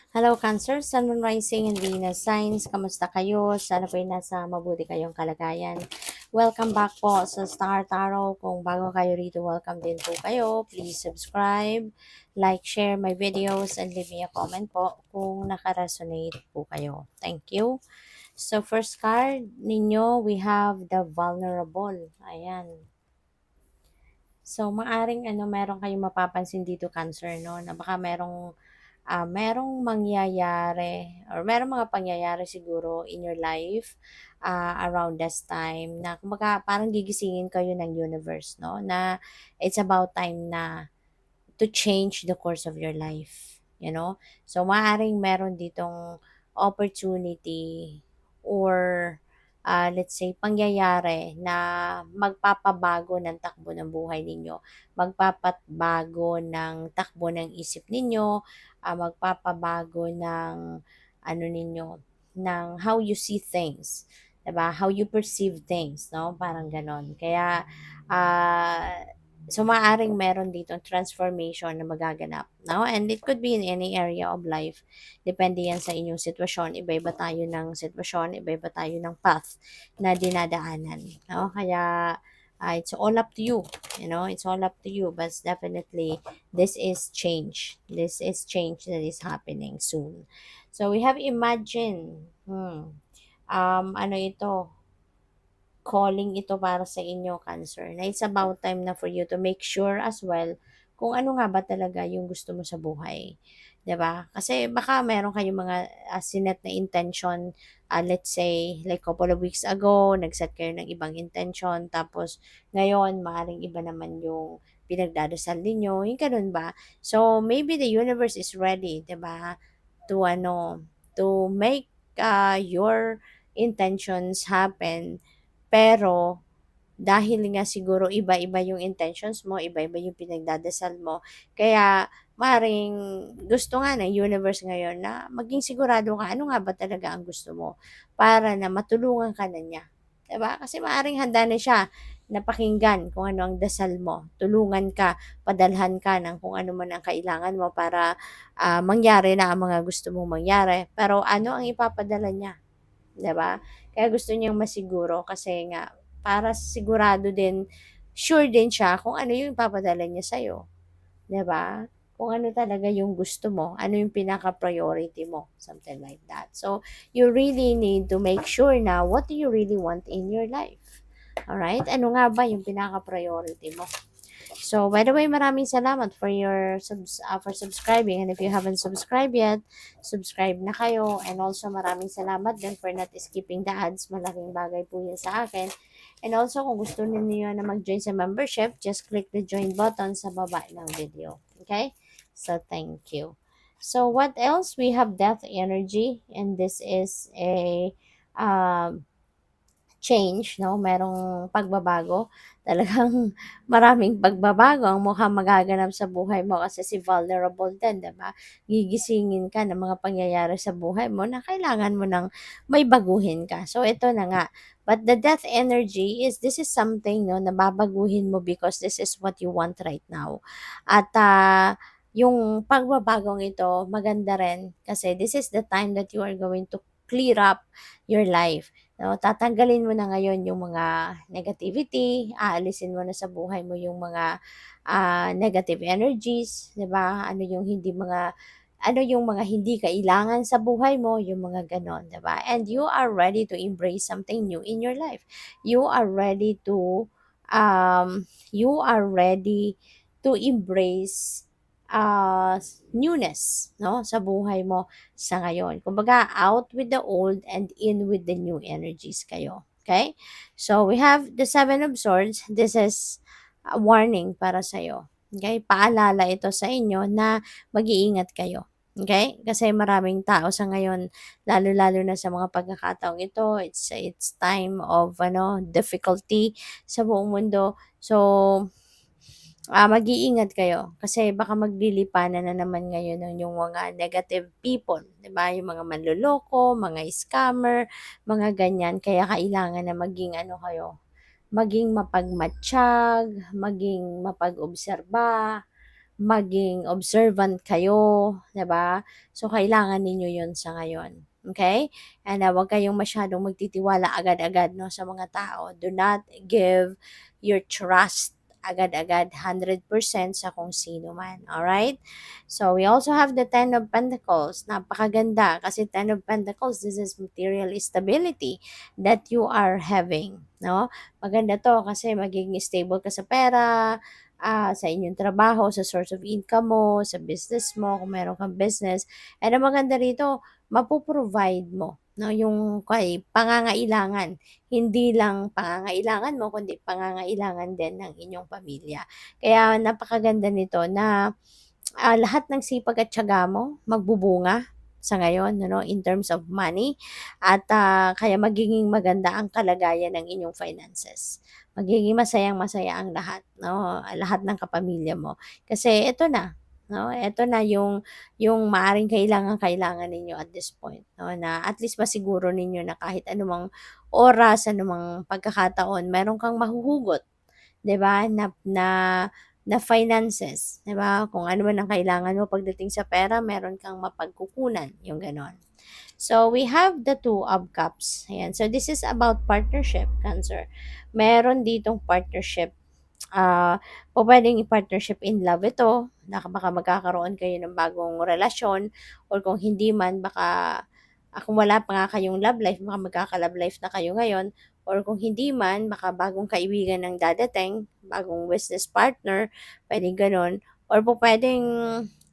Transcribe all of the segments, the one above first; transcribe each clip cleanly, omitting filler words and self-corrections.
Hello Cancer, Sun, Moon, Rising, and Venus signs. Kamusta kayo? Sana po ay nasa mabuti kayong kalagayan. Welcome back po sa Star Tarot. Kung bago kayo rito, welcome din po kayo. Please subscribe, like, share my videos, and leave me a comment po kung nakaresonate po kayo. Thank you. So first card ninyo, we have the vulnerable. Ayan. So, maaring meron kayong mapapansin dito, Cancer, no? Na baka merong mangyayari or merong mga pangyayari siguro in your life around this time na kumbaga parang gigisingin kayo ng universe, no? Na it's about time na to change the course of your life, you know? So, maaring meron ditong opportunity or let's say, pangyayari na magpapabago ng takbo ng buhay ninyo, magpapabago ng takbo ng isip ninyo, magpapabago ng ano ninyo, ng how you see things, 'di ba? How you perceive things, no? Parang ganon. Kaya, ah, so, maaring meron dito transformation na magaganap, no? And it could be in any area of life. Depende yan sa inyong sitwasyon. Iba-iba tayo ng sitwasyon, iba-iba tayo ng path na dinadaanan, no? Kaya, it's all up to you, it's all up to you. But definitely, this is change. This is change that is happening soon. So, we have imagine. Ano ito? Calling ito para sa inyo, Cancer, na it's about time na for you to make sure as well kung ano nga ba talaga yung gusto mo sa buhay. 'Di ba? Kasi baka meron kayong mga sinet na intention, let's say, like couple of weeks ago, nag-set kayo ng ibang intention, tapos ngayon, maaaring iba naman yung pinagdadasal ninyo, yung ganun ba? So, maybe the universe is ready, 'di ba? To to make your intentions happen, pero dahil nga siguro iba-iba yung intentions mo, iba-iba yung pinagdadasal mo, kaya maaaring gusto nga ng universe ngayon na maging sigurado ka ano nga ba talaga ang gusto mo para na matulungan ka na niya. 'Di ba? Kasi maaaring handa na siya na pakinggan kung ano ang dasal mo, tulungan ka, padalhan ka ng kung ano man ang kailangan mo para mangyari na ang mga gusto mong mangyari. Pero ano ang ipapadala niya? 'Di ba? Kaya gusto niyang masiguro kasi nga para sigurado din, sure din siya kung ano yung ipapadala niya sa'yo, 'di ba? Kung ano talaga yung gusto mo, ano yung pinaka-priority mo, something like that. So, you really need to make sure na what do you really want in your life. Alright? Ano nga ba yung pinaka-priority mo? So, by the way, maraming salamat for for subscribing. And if you haven't subscribed yet, subscribe na kayo. And also, maraming salamat din for not skipping the ads. Malaking bagay po yan sa akin. And also, kung gusto niyo na mag-join sa membership, just click the join button sa baba ng video. Okay? So, thank you. So, what else? We have death energy. And this is a um, change, no? Merong pagbabago. Talagang maraming pagbabago ang mukhang magaganap sa buhay mo kasi si vulnerable din, 'di ba? Gigisingin ka ng mga pangyayari sa buhay mo na kailangan mo ng may baguhin ka. So ito na nga. But the death energy is this is something, no, na babaguhin mo because this is what you want right now. At yung pagbabagong ito maganda rin kasi this is the time that you are going to clear up your life. No, tatanggalin mo na ngayon yung mga negativity, aalisin mo na sa buhay mo yung mga negative energies, 'di ba? Ano yung mga hindi kailangan sa buhay mo, yung mga ganon, 'di ba? And you are ready to embrace something new in your life. You are ready to embrace newness, no, sa buhay mo sa ngayon. Kumbaga, out with the old and in with the new energies kayo. Okay? So, we have the Seven of Swords. This is a warning para sa'yo. Okay? Paalala ito sa inyo na mag-iingat kayo. Okay? Kasi maraming tao sa ngayon, lalo-lalo na sa mga pagkakataong ito, it's time of difficulty sa buong mundo. So, mag-iingat kayo kasi baka maglilipanan na naman ngayon ng yung mga negative people, 'di ba? Yung mga manloloko, mga scammer, mga ganyan. Kaya kailangan na maging maging mapagmatyag, maging mapag-obserba, maging observant kayo, 'di ba? So, kailangan ninyo 'yun sa ngayon. Okay? And huwag kayong masyadong magtitiwala agad-agad no, sa mga tao. Do not give your trust agad-agad 100% sa kung sino man. Alright? So, we also have the Ten of Pentacles. Napakaganda kasi Ten of Pentacles, this is material stability that you are having. No? Maganda to kasi magiging stable ka sa pera, sa inyong trabaho, sa source of income mo, sa business mo, kung meron kang business. And ang maganda rito, mapoprovide mo no, yung kay pangangailangan. Hindi lang pangangailangan mo, kundi pangangailangan din ng inyong pamilya. Kaya napakaganda nito na lahat ng sipag at tiyaga mo magbubunga sa ngayon, ano, in terms of money at kaya magiging maganda ang kalagayan ng inyong finances. Magiging masayang-masaya ang lahat, no? Lahat ng kapamilya mo. Kasi ito na, no? Ito na yung maaring kailangan ninyo at this point, no? Na at least masiguro ninyo na kahit anumang oras, anumang pagkakataon, meron kang mahuhugot, 'di ba? Na finances, 'di ba? Kung ano man ang kailangan mo pagdating sa pera, meron kang mapagkukunan, yung gano'n. So, we have the Two of Cups. Ayan. So, this is about partnership, Cancer. Meron ditong partnership. Pwedeng i-partnership in love ito. Baka magkakaroon kayo ng bagong relasyon or kung hindi man, baka kung wala pa nga kayong love life, baka magkaka-love life na kayo ngayon or kung hindi man, baka bagong kaibigan ng dadating, bagong business partner, pwedeng gano'n. Or po pwedeng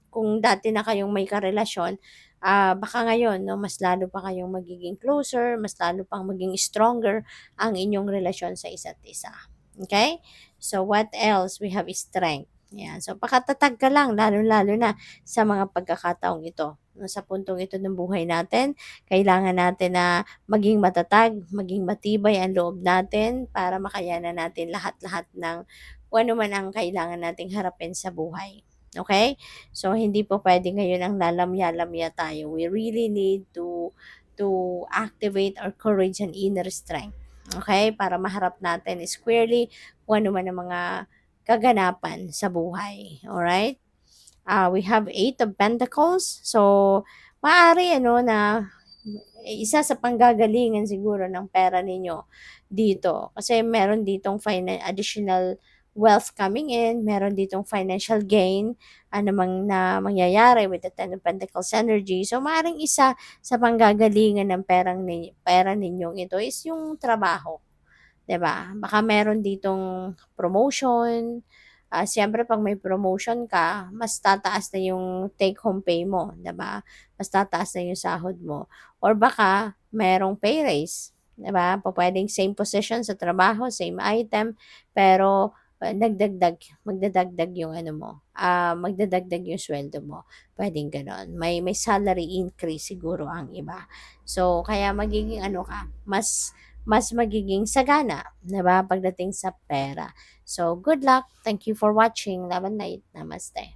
kung dati na kayong may karelasyon, baka ngayon 'no, mas lalo pa kayong magiging closer, mas lalo pang maging stronger ang inyong relasyon sa isa't isa. Okay? So, what else? We have strength. Yan. So, pakatatag ka lang, lalo-lalo na sa mga pagkakataong ito. No, sa puntong ito ng buhay natin, kailangan natin na maging matatag, maging matibay ang loob natin para makayanan natin lahat-lahat ng kung ano man ang kailangan nating harapin sa buhay. Okay? So, hindi po pwede ngayon ang lalamya-lamya tayo. We really need to activate our courage and inner strength. Okay? Para maharap natin squarely kung ano man ang mga kaganapan sa buhay. Alright? We have Eight of Pentacles. So, maaari ano na isa sa panggagalingan siguro ng pera ninyo dito. Kasi meron ditong additional wealth coming in, meron ditong financial gain, na mangyayari with the Ten of Pentacles energy. So, maaaring isa sa panggagalingan ng pera ninyong ito is yung trabaho. 'Di ba? Baka meron ditong promotion. Siyempre 'pag may promotion ka, mas tataas na yung take home pay mo, 'di ba? Mas tataas na yung sahod mo. Or baka merong pay raise, 'di ba? Pupuwedeng same position sa trabaho, same item, pero magdadagdag yung ano mo, magdadagdag yung sweldo mo. Puwedeng gano'n. May salary increase siguro ang iba. So, kaya magiging ano ka, mas magiging sagana, 'di ba, pagdating sa pera. So, good luck. Thank you for watching. Love and light. Namaste.